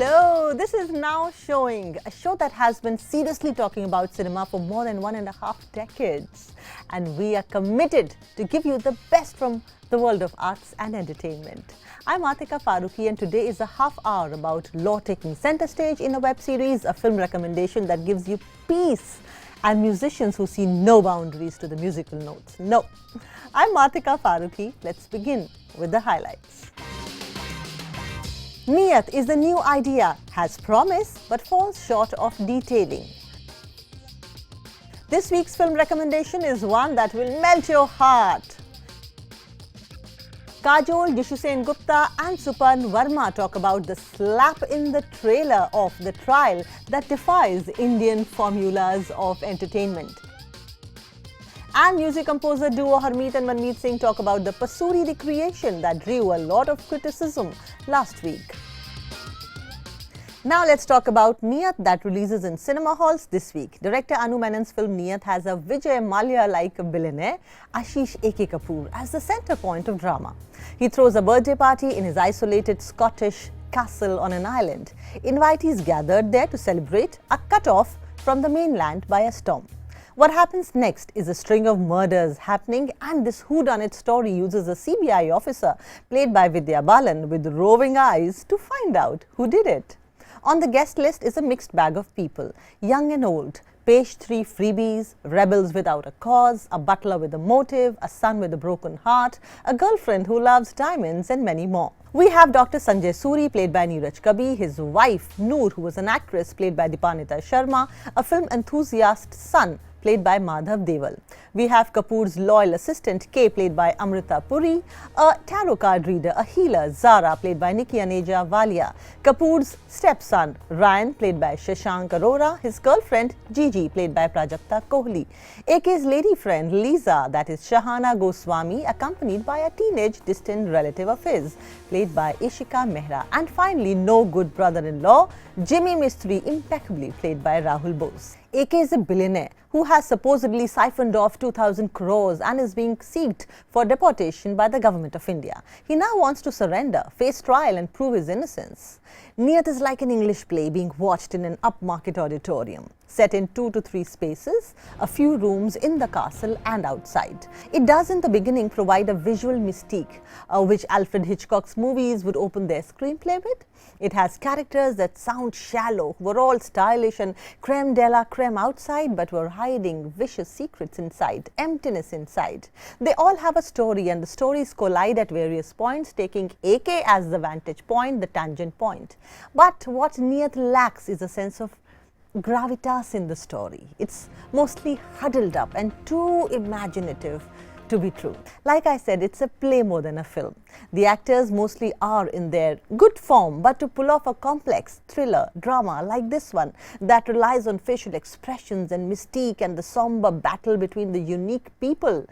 Hello, this is Now Showing, a show that has been seriously talking about cinema for more than 1.5 decades. And we are committed to give you the best from the world of arts and entertainment. I'm Atika Farooqui, and today is a half hour about law taking center stage in a web series, a film recommendation that gives you peace, and musicians who see no boundaries to the musical notes. No. I'm Atika Farooqui. Let's begin with the highlights. Niyath is the new idea, has promise but falls short of detailing. This week's film recommendation is one that will melt your heart. Kajol, Jisshu Sengupta and Suparn Verma talk about the slap in the trailer of The Trial that defies Indian formulas of entertainment. And music composer duo Harmeet and Manmeet Singh talk about the Pasoori recreation that drew a lot of criticism last week. Now let's talk about Niyath that releases in cinema halls this week. Director Anu Menon's film Niyath has a Vijay Mallya-like billionaire, Ashish A.K. Kapoor, as the center point of drama. He throws a birthday party in his isolated Scottish castle on an island. Invitees gathered there to celebrate are cut off from the mainland by a storm. What happens next is a string of murders happening, and this whodunit story uses a CBI officer played by Vidya Balan with roving eyes to find out who did it. On the guest list is a mixed bag of people, young and old, page 3 freebies, rebels without a cause, a butler with a motive, a son with a broken heart, a girlfriend who loves diamonds, and many more. We have Dr. Sanjay Suri, played by Neeraj Kabi, his wife Noor, who was an actress, played by Deepanita Sharma, a film enthusiast's son, played by Madhav Deval. We have Kapoor's loyal assistant K, played by Amrita Puri, a tarot card reader, a healer, Zara, played by Nikki Aneja Walia, Kapoor's stepson Ryan, played by Shashank Arora, his girlfriend Gigi, played by Prajakta Kohli, AK's lady friend Lisa, that is Shahana Goswami, accompanied by a teenage distant relative of his, played by Ishika Mehra, and finally no good brother-in-law, Jimmy Mistry, impeccably played by Rahul Bose. AK is a billionaire who has supposedly siphoned off 2,000 crores and is being seeked for deportation by the government of India. He now wants to surrender, face trial and prove his innocence. Niyath is like an English play being watched in an upmarket auditorium, set in 2 to 3 spaces, a few rooms in the castle and outside. It does in the beginning provide a visual mystique, which Alfred Hitchcock's movies would open their screenplay with. It has characters that sound shallow, who were all stylish and creme de la creme outside, but were hiding vicious secrets inside, emptiness inside. They all have a story, and the stories collide at various points, taking AK as the vantage point, the tangent point. But what Niyath lacks is a sense of gravitas in the story. It's mostly huddled up and too imaginative to be true. Like I said, it's a play more than a film. The actors mostly are in their good form, but to pull off a complex thriller drama like this one that relies on facial expressions and mystique and the somber battle between the unique people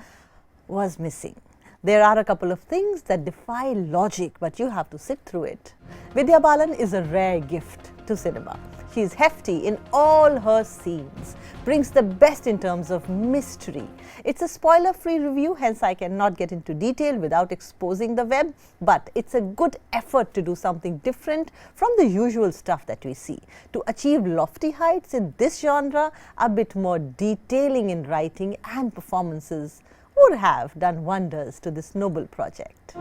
was missing. There are a couple of things that defy logic, but you have to sit through it. Vidya Balan is a rare gift to cinema. She is hefty in all her scenes, brings the best in terms of mystery. It's a spoiler-free review, hence I cannot get into detail without exposing the web, but it's a good effort to do something different from the usual stuff that we see. To achieve lofty heights in this genre, a bit more detailing in writing and performances would have done wonders to this noble project.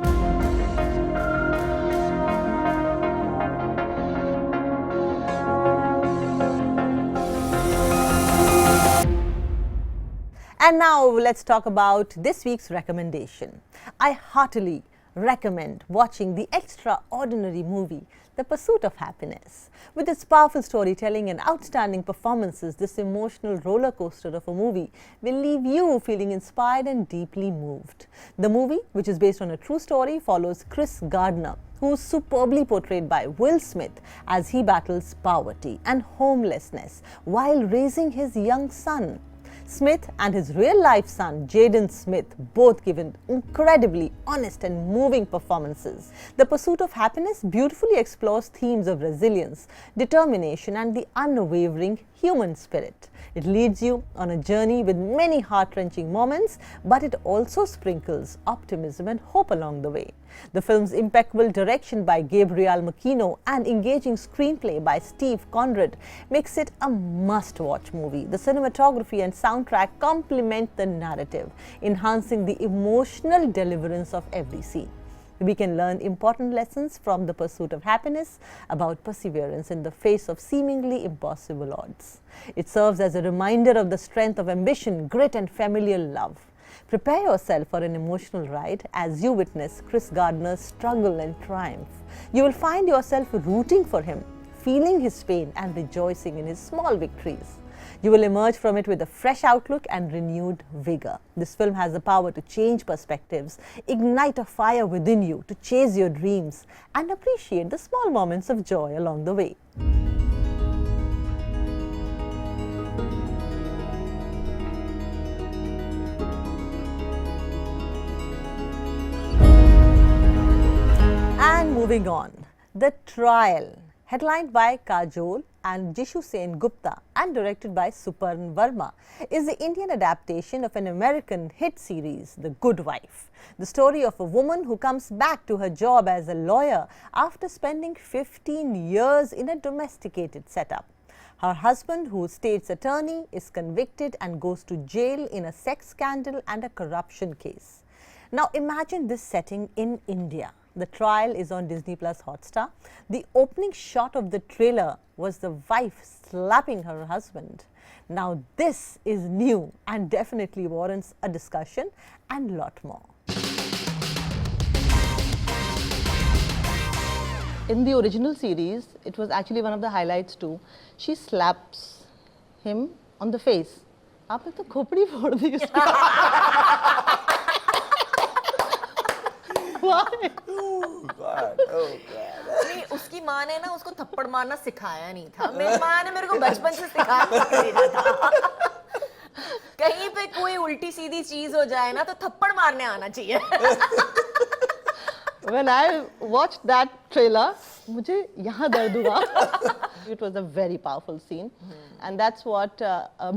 And now let's talk about this week's recommendation. I heartily recommend watching the extraordinary movie, The Pursuit of Happiness. With its powerful storytelling and outstanding performances, this emotional roller coaster of a movie will leave you feeling inspired and deeply moved. The movie, which is based on a true story, follows Chris Gardner, who is superbly portrayed by Will Smith as he battles poverty and homelessness while raising his young son. Smith and his real-life son, Jaden Smith, both given incredibly honest and moving performances. The Pursuit of Happiness beautifully explores themes of resilience, determination, and the unwavering human spirit. It leads you on a journey with many heart-wrenching moments, but it also sprinkles optimism and hope along the way. The film's impeccable direction by Gabriel Makino and engaging screenplay by Steve Conrad makes it a must-watch movie. The cinematography and soundtrack complement the narrative, enhancing the emotional deliverance of every scene. We can learn important lessons from the pursuit of happiness, about perseverance in the face of seemingly impossible odds. It serves as a reminder of the strength of ambition, grit and familial love. Prepare yourself for an emotional ride as you witness Chris Gardner's struggle and triumph. You will find yourself rooting for him, feeling his pain and rejoicing in his small victories. You will emerge from it with a fresh outlook and renewed vigor. This film has the power to change perspectives, ignite a fire within you to chase your dreams and appreciate the small moments of joy along the way. And moving on, The Trial, headlined by Kajol and Jisshu Sengupta and directed by Suparn Verma, is the Indian adaptation of an American hit series, The Good Wife. The story of a woman who comes back to her job as a lawyer after spending 15 years in a domesticated setup. Her husband, who is state's attorney, is convicted and goes to jail in a sex scandal and a corruption case. Now imagine this setting in India. The Trial is on Disney Plus Hotstar. The opening shot of the trailer was the wife slapping her husband. Now this is new and definitely warrants a discussion and lot more. In the original series, it was actually one of the highlights too. She slaps him on the face. आपने तो खोपड़ी फोड़ दी उसकी. Why? Oh God! Oh God! नहीं, उसकी माँ ने ना उसको थप्पड़ मारना सिखाया नहीं था. मेरी माँ ने मेरे को बचपन से सिखाया नहीं था. कहीं पे कोई उल्टी सीधी चीज हो जाए ना तो थप्पड़ मारने आना चाहिए. When I watched that trailer, मुझे यहाँ दर्द हुआ. It was a very powerful scene, and that's what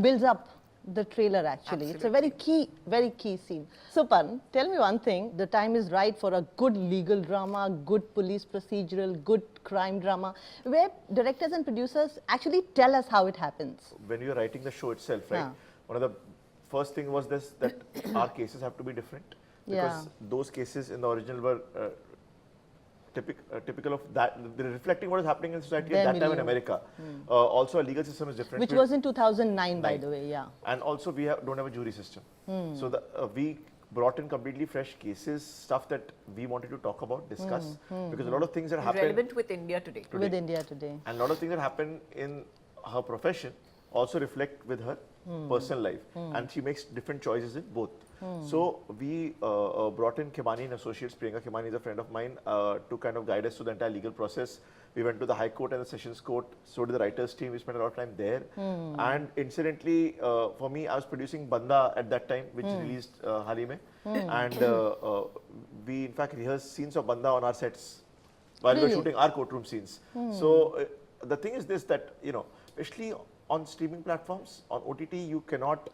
builds up the trailer actually. Absolutely. It's a very key scene. Suparn, tell me one thing. The time is right for a good legal drama, good police procedural, good crime drama, where directors and producers actually tell us how it happens. When you're writing the show itself, right? One of the first thing was this, that our cases have to be different. Because those cases in the original were typical of that, they're reflecting what is happening in society at that time in America. Also, our legal system is different. Which was in 2009, by the way, yeah. And also, we don't have a jury system. So we brought in completely fresh cases, stuff that we wanted to talk about, discuss, because a lot of things that happen relevant with India today. With India today. And a lot of things that happen in her profession also reflect with her personal life, and she makes different choices in both. So we brought in Khimani and Associates. Priyanka Khimani is a friend of mine to kind of guide us through the entire legal process. We went to the High Court and the Sessions Court. So did the writers team. We spent a lot of time there. And incidentally, for me, I was producing Banda at that time, which released Hali mein. And we in fact rehearsed scenes of Banda on our sets while we were shooting our courtroom scenes. So the thing is this, that especially on streaming platforms, on OTT, you cannot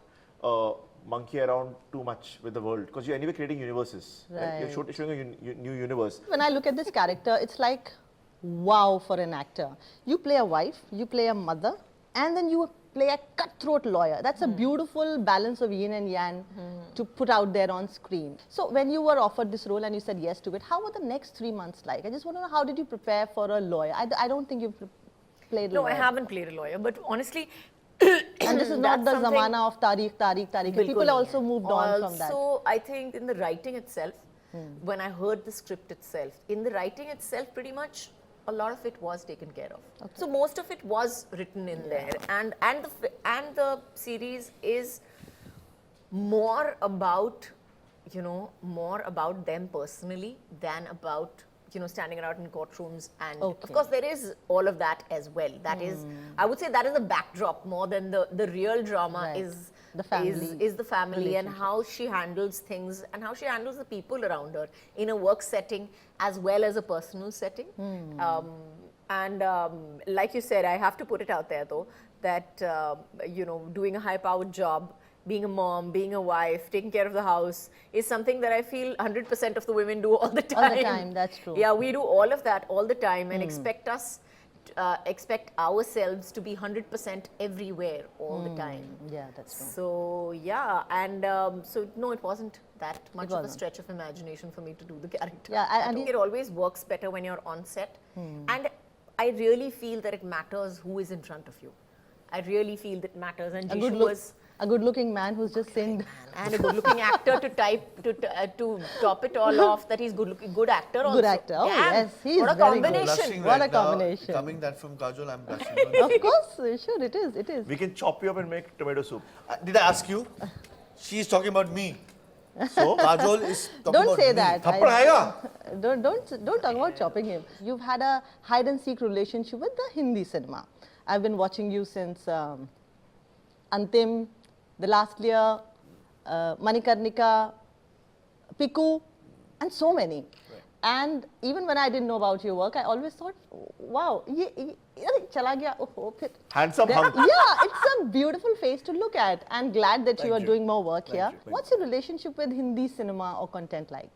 monkey around too much with the world, because you're anyway creating universes. Right? You're showing a new universe. When I look at this character, it's like wow for an actor. You play a wife, you play a mother, and then you play a cutthroat lawyer. That's a beautiful balance of yin and yang to put out there on screen. So when you were offered this role and you said yes to it, how were the next 3 months like? I just want to know, how did you prepare for a lawyer? I don't think you've played a lawyer. No, I haven't played a lawyer, but honestly, and this is not the zamana of Tariq. People also moved on from that. So I think in the writing itself, when I heard the script itself, in the writing itself, pretty much a lot of it was taken care of. Okay. So most of it was written in there, and the series is more about more about them personally than about standing around in courtrooms, and of course there is all of that as well. That is, I would say, that is the backdrop more than the real drama. Is the family, is the family and how she handles things and how she handles the people around her in a work setting as well as a personal setting. And like you said, I have to put it out there though, that doing a high-powered job, being a mom, being a wife, taking care of the house is something that I feel 100% of the women do all the time. All the time, that's true. Yeah, we do all of that all the time and expect ourselves to be 100% everywhere all the time. Yeah, that's true. So yeah, and so no, it wasn't that much of a stretch of imagination for me to do the character. Yeah, I think it always works better when you're on set, and I really feel that it matters who is in front of you. I really feel that matters, and Jisshu was a good-looking man who's just saying, and a good-looking actor to top it all off. That he's good actor also. good actor. Oh, Damn, yes, he's what a very good. combination! Blushing What right a now. combination. Coming that from Kajol, I'm blushing. Of course, sure, it is. It is. We can chop you up and make tomato soup. Did I ask you? She's talking about me. So Kajol is talking Don't about say me. that. Thappad aayega? Don't talk about chopping him. You've had a hide and seek relationship with the Hindi cinema. I've been watching you since Antim, The Last Year, Manikarnika, Piku, and so many. And even when I didn't know about your work, I always thought, wow, chala gaya, oh, phir. Handsome hunk. Yeah, it's a beautiful face to look at, and glad that you are you. doing more work here. you. What's your relationship with Hindi cinema or content like?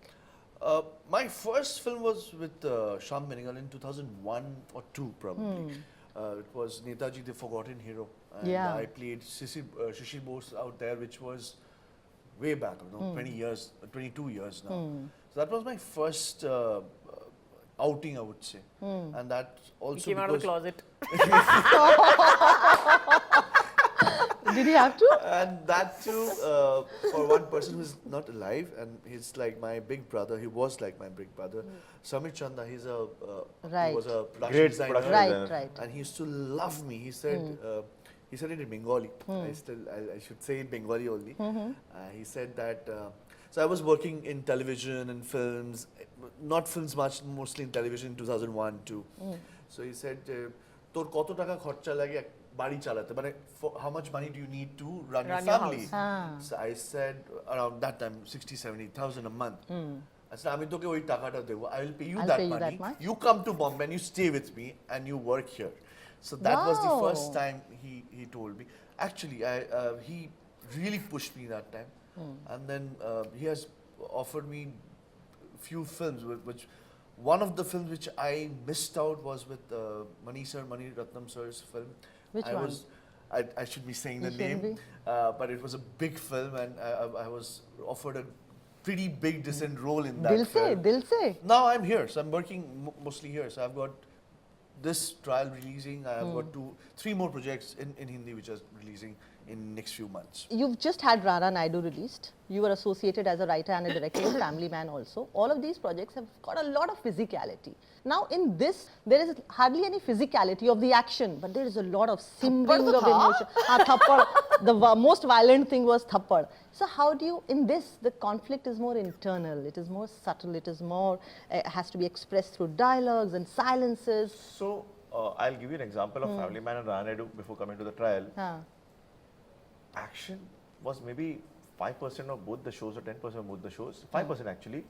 My first film was with Shyam Benegal in 2001 or 2 probably. It was Netaji, the Forgotten Hero. And Yeah. I played Shishir Bose out there, which was way back, 20 years, 22 years now. So that was my first outing, I would say. And that also He came out of the closet. Did he have to? And that too, for one person who's not alive, and he's like my big brother. He was like my big brother. Samir Chanda, he Right. was a production Great designer. production Right, designer. right. And he used to love me. He said it in Bengali. I should say in Bengali only. He said that. So I was working in television and films, not films much, mostly in television in 2001 too. So he said, "Tor koto taka khorcha lage bari chalate? But how much money do you need to run your family?" So I said around that time 60,000-70,000 a month. I said, "Ami toke oi takata debo. I will pay you I'll that pay you money. that much." You come to Bombay and you stay with me and you work here." So that was the first time he told me. Actually, he really pushed me that time. And then he has offered me few films, which one of the films which I missed out was with Mani Ratnam sir's film. Which I one? was, I should be saying the You shouldn't name, but it was a big film, and I was offered a pretty big decent role in that film. Dil se. Now I'm here, so I'm working mostly here. So I've got this trial releasing. I have got 3 more projects in Hindi which are releasing in next few months. You've just had Rana Naidu released. You were associated as a writer and a director in Family Man also. All of these projects have got a lot of physicality. Now in this, there is hardly any physicality of the action, but there is a lot of simmering of emotion. Thappad. The most violent thing was Thappad. So how do you, in this, the conflict is more internal, it is more subtle, it is more, has to be expressed through dialogues and silences. So I'll give you an example of Family Man and Ranadu before coming to the trial. Action was maybe 5% of both the shows or 10% of both the shows. 5% actually.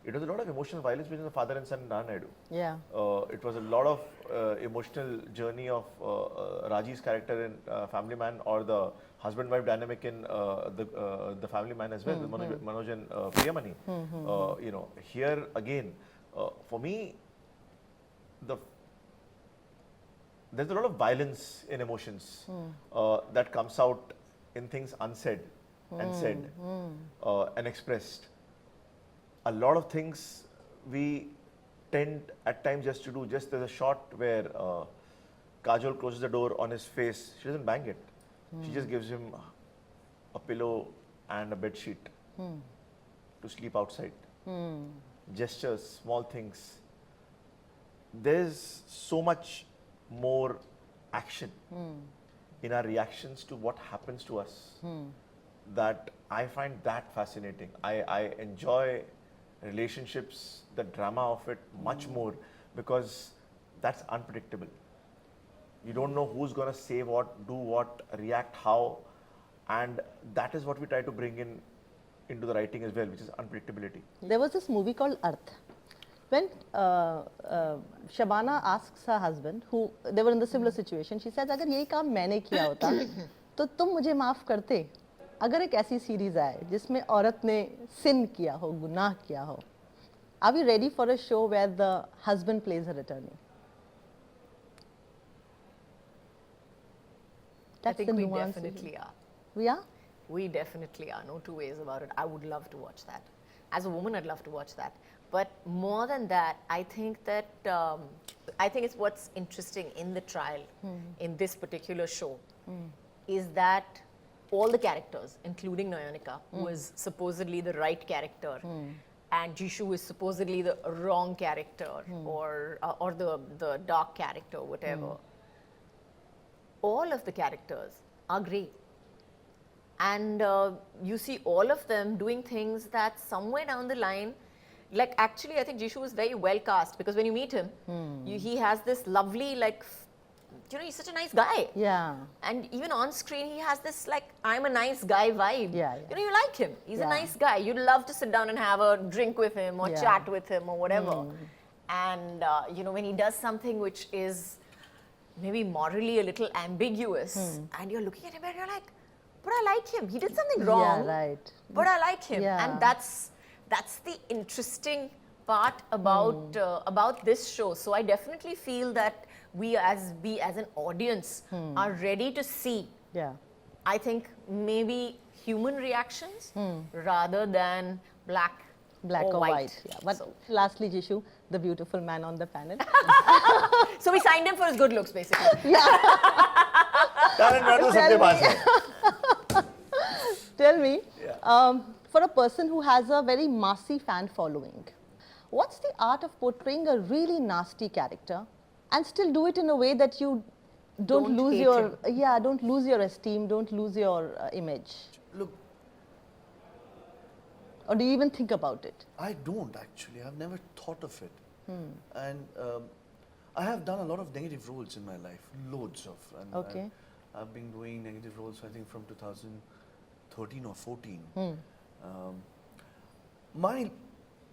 It was a lot of emotional violence between the father and son in Ranadu. Yeah. It was a lot of emotional journey of Raji's character in Family Man, or the husband-wife dynamic in the Family Man as well, Manoj and Priyamani. You know, here again, for me, there's a lot of violence in emotions that comes out in things unsaid and said and expressed. A lot of things we tend at times just to do. Just there's a shot where Kajol closes the door on his face. She doesn't bang it. She just gives him a pillow and a bed sheet to sleep outside. Gestures, small things. There's so much more action in our reactions to what happens to us that I find that fascinating. I enjoy relationships, the drama of it much more, because that's unpredictable. You don't know who's going to say what, do what, react how, and that is what we try to bring into the writing as well, which is unpredictability. There was this movie called Arth. When Shabana asks her husband, who they were in the similar situation, she says, अगर यही काम मैंने किया होता तो तुम मुझे माफ करते. अगर एक ऐसी सीरीज आए जिसमें औरत ने sin किया हो, गुनाह किया हो, are we ready for a show where the husband plays her attorney? I think we definitely are. We are? We definitely are. No two ways about it. I would love to watch that. As a woman, I'd love to watch that. But more than that, I think that I think it's what's interesting in the trial, in this particular show, is that all the characters, including Nayanika, who is supposedly the right character, and Jisshu is supposedly the wrong character, or the dark character, whatever. All of the characters are great. And you see all of them doing things that somewhere down the line, like actually I think Jisshu is very well cast, because when you meet him, he has this lovely, like, you know, he's such a nice guy. Yeah. And even on screen, he has this like, I'm a nice guy vibe. Yeah. You know, you like him. He's a nice guy. You'd love to sit down and have a drink with him or chat with him or whatever. And, you know, when he does something which is maybe morally a little ambiguous, and you're looking at him and you're like, but I like him. He did something wrong. Yeah, right. But I like him. Yeah. And that's the interesting part about this show. So I definitely feel that we as an audience are ready to see, I think, maybe human reactions rather than black or white. Yeah. But lastly, Jisshu, the beautiful man on the panel. So we signed him for his good looks, basically. Tell me, for a person who has a very massy fan following, what's the art of portraying a really nasty character and still do it in a way that you don't lose your don't lose your esteem, don't lose your image? Look, or do you even think about it? I don't actually. I've never thought of it. And I have done a lot of negative roles in my life, loads of. And I've been doing negative roles, I think, from 2013 or 14. My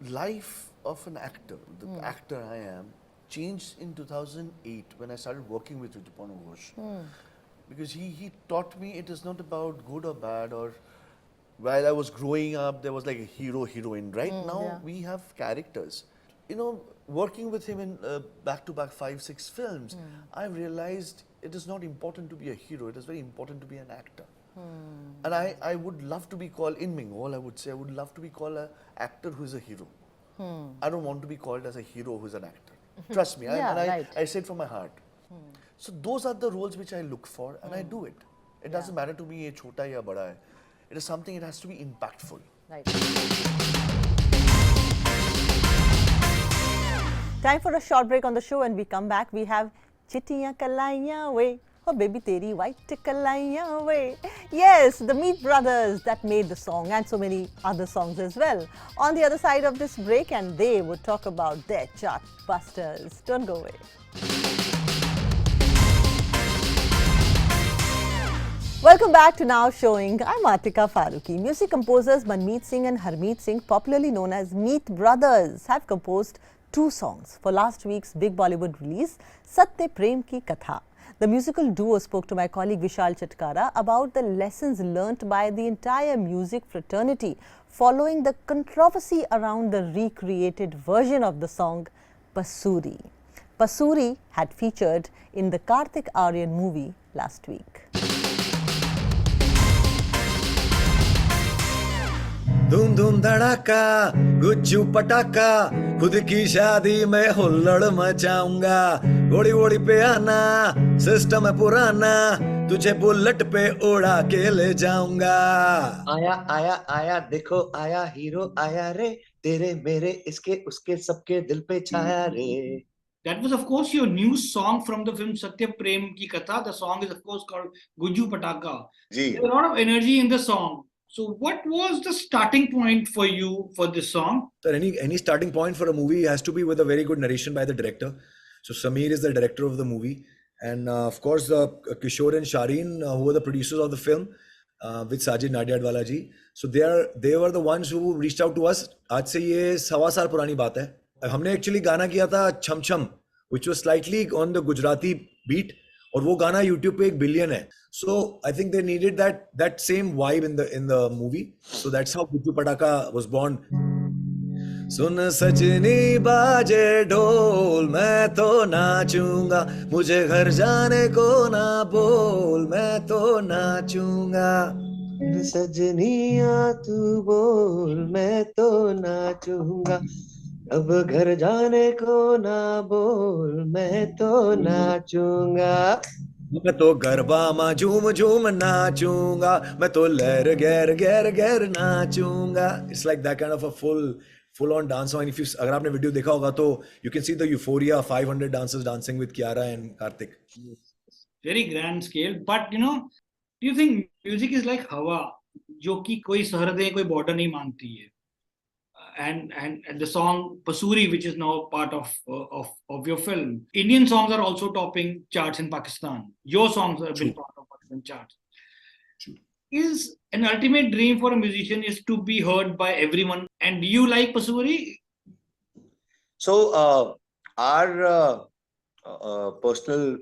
life of an actor, the actor I am, changed in 2008 when I started working with Vidya Balan. Because he taught me it is not about good or bad, or while I was growing up, there was like a hero, heroine. Right now, we have characters. You know, working with him in back-to-back 5-6 films, I realized it is not important to be a hero. It is very important to be an actor. And I would love to be called, in Bengal, I would say, I would love to be called an actor who is a hero. I don't want to be called as a hero who is an actor. Trust me, I say it from my heart. So those are the roles which I look for, and I do it. It doesn't matter to me, ye chota ya bada hai. It is something, it has to be impactful. Right. Time for a short break on the show. When we come back, we have Chittiyan Kalaiyan Way. Oh baby teri white kalaiyan way. Yes, the Meet brothers that made the song and so many other songs as well. On the other side of this break, and they would talk about their chart busters. Don't go away. Welcome back to Now Showing. I'm Atika Farooqui. Music composers Manmeet Singh and Harmeet Singh, popularly known as Meet brothers, have composed 2 songs for last week's big Bollywood release, Satya Prem Ki Katha. The musical duo spoke to my colleague Vishal Chatkara about the lessons learnt by the entire music fraternity following the controversy around the recreated version of the song Pasoori. Pasoori had featured in the Karthik Aaryan movie last week. धूम धूम धड़ाका गुज्जू पटाका खुद की शादी में हुल्लड़ मचाऊंगा घोड़ी वोड़ी पे आना सिस्टम है पुराना तुझे बुलेट पे उड़ा के ले जाऊंगा आया आया आया देखो आया हीरो आया रे तेरे मेरे इसके उसके सबके दिल पे छाया रे. That was, of course, your new song from the film Satya Prem Ki Katha. The song is, of course, called Guju Pataka. There's a lot of energy in the song. So what was the starting point for you for this song? So any starting point for a movie has to be with a very good narration by the director. So Sameer is the director of the movie. And of course, Kishore and Shireen, who were the producers of the film, with Sajid Nadiadwala ji. So they were the ones who reached out to us. आज से ये 1.25 साल पुरानी बात है. हमने actually गाना किया था छम छम, which was slightly on the Gujarati beat, और वो गाना YouTube पे 1 billion है. So I think they needed that same vibe in the movie. So that's how Gucci Pataka was born. सुन सजनी बाजे ढोल मैं तो नाचूंगा, मुझे घर जाने को ना बोल मैं तो नाचूंगा. सजनिया तू बोल मैं तो नाचूंगा, अब घर जाने को ना बोल मैं तो नाचूंगा. मैं तो गरबा में झूम झूम नाचूंगा, मैं तो लहर गैर गैर गैर नाचूंगा. It's like that kind of a full on dance song. And if you अगर आपने वीडियो देखा होगा तो you can see the euphoria, 500 dancers dancing with Kiara and Karthik. Very grand scale, but do you think music is like हवा जो कि कोई सरहदें कोई border नहीं मानती है? And the song Pasoori, which is now part of your film, Indian songs are also topping charts in Pakistan. Your songs have been part of Pakistan charts. Is an ultimate dream for a musician is to be heard by everyone. And do you like Pasoori? So our personal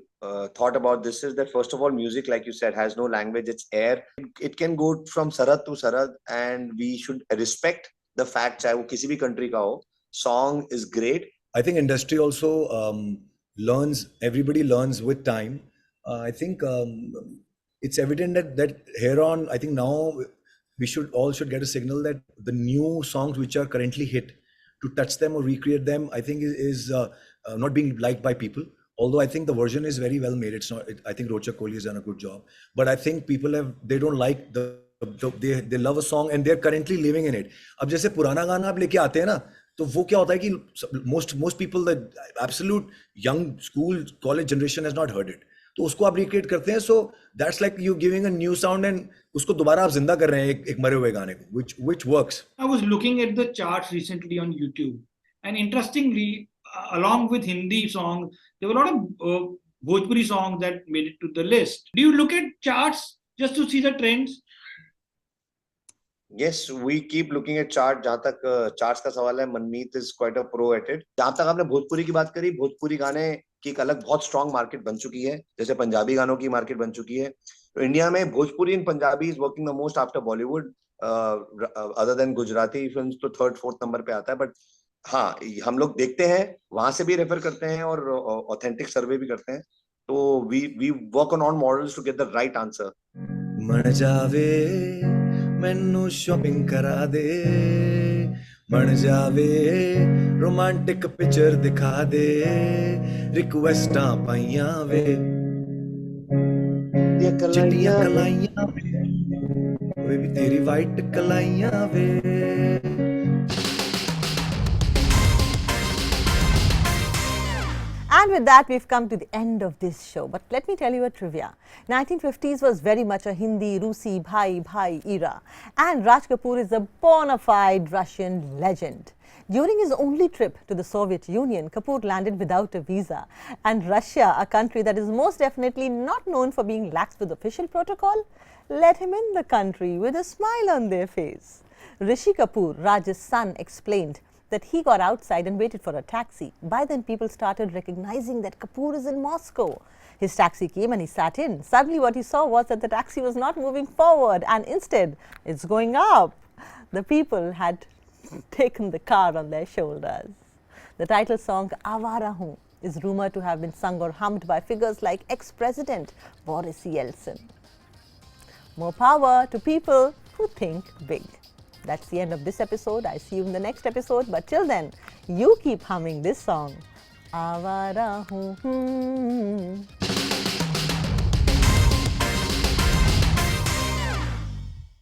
thought about this is that, first of all, music, like you said, has no language. It's air. It can go from sarad to sarad, and we should respect the fact चाहे वो किसी भी country का हो. Song is great. I think industry also everybody learns with time. I think it's evident that here on, I think now we should get a signal that the new songs which are currently hit, to touch them or recreate them, I think is not being liked by people. Although I think the version is very well made. It's not. I think Rochak Kohli has done a good job. But I think people they don't like they love a song and they're currently living in it. अब जैसे पुराना गाना आप लेके आते हैं ना, तो वो क्या होता है कि most people, the absolute young school college generation has not heard it. तो उसको आप recreate करते हैं. So that's like you giving a new sound and उसको दोबारा आप जिंदा कर रहे हैं एक मरे हुए गाने को, which works. I was looking at the charts recently on YouTube, and interestingly, along with Hindi songs, there were a lot of Bhojpuri songs that made it to the list. Do you look at charts just to see the trends? Yes, we keep looking at chart. जहाँ तक charts का सवाल है, Manmeet is quite a pro at it. जहाँ तक आपने भोजपुरी की बात करी, भोजपुरी गाने की एक अलग बहुत strong market बन चुकी है, जैसे पंजाबी गानों की market बन चुकी है. तो इंडिया में Bhojpuri and Punjabi is working the most after Bollywood, other than Gujarati films, तो third, fourth number पे आता है. But हाँ, हम लोग देखते हैं, वहां से भी रेफर करते हैं और ऑथेंटिक सर्वे भी करते हैं. तो we work on models to get the right answer. मर जावे मैनू शॉपिंग करा दे, मर जावे रोमांटिक पिक्चर दिखा दे, रिक्वेस्टां पाइयां वे चिट्टियां कलाइयां वे भी तेरी वाइट कलाइयां वे. And with that, we've come to the end of this show. But let me tell you a trivia. 1950s was very much a Hindi, Rusi, Bhai era. And Raj Kapoor is a bona fide Russian legend. During his only trip to the Soviet Union, Kapoor landed without a visa. And Russia, a country that is most definitely not known for being lax with official protocol, let him in the country with a smile on their face. Rishi Kapoor, Raj's son, explained that he got outside and waited for a taxi. By then, people started recognizing that Kapoor is in Moscow. His taxi came and he sat in. Suddenly, what he saw was that the taxi was not moving forward and instead, it's going up. The people had taken the car on their shoulders. The title song, Avara Hoon, is rumored to have been sung or hummed by figures like ex-president Boris Yeltsin. More power to people who think big. That's the end of this episode. I see you in the next episode. But till then, you keep humming this song. Avara hoon.